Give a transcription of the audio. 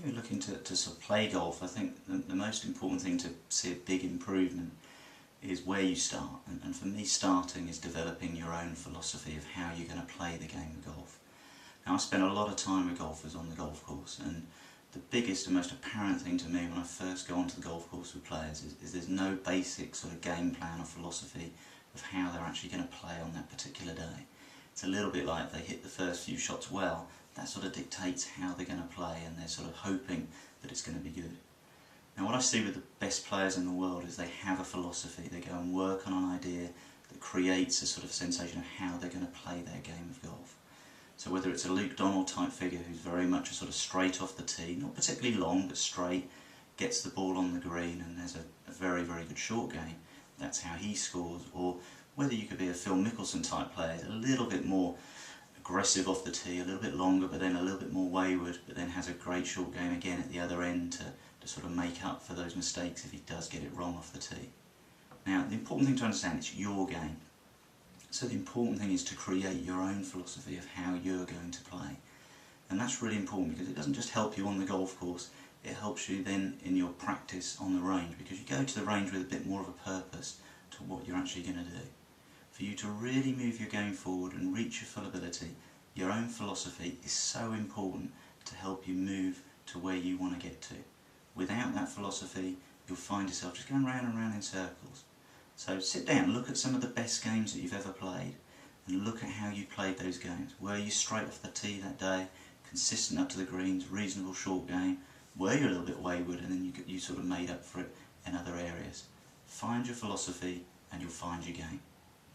you're looking to sort of play golf, I think the most important thing to see a big improvement is where you start. And for me, starting is developing your own philosophy of how you're going to play the game of golf. Now, I spend a lot of time with golfers on the golf course, and the biggest and most apparent thing to me when I first go onto the golf course with players is there's no basic sort of game plan or philosophy of how they're actually going to play on that particular day. It's a little bit like they hit the first few shots well, that sort of dictates how they're going to play, and they're sort of hoping that it's going to be good. Now, what I see with the best players in the world is they have a philosophy. They go and work on an idea that creates a sort of sensation of how they're going to play their game of golf. So whether it's a Luke Donald type figure who's very much a sort of straight off the tee, not particularly long but straight, gets the ball on the green and there's a very, very good short game, that's how he scores. Or whether you could be a Phil Mickelson type player, a little bit more aggressive off the tee, a little bit longer but then a little bit more wayward, but then has a great short game again at the other end to sort of make up for those mistakes if he does get it wrong off the tee. Now, the important thing to understand is your game. So the important thing is to create your own philosophy of how you're going to play. And that's really important because it doesn't just help you on the golf course, it helps you then in your practice on the range, because you go to the range with a bit more of a purpose to what you're actually going to do. For you to really move your game forward and reach your full ability, your own philosophy is so important to help you move to where you want to get to. Without that philosophy, you'll find yourself just going round and round in circles. So sit down, look at some of the best games that you've ever played, and look at how you played those games. Were you straight off the tee that day, consistent up to the greens, reasonable short game? Were you a little bit wayward and then you sort of made up for it in other areas? Find your philosophy and you'll find your game.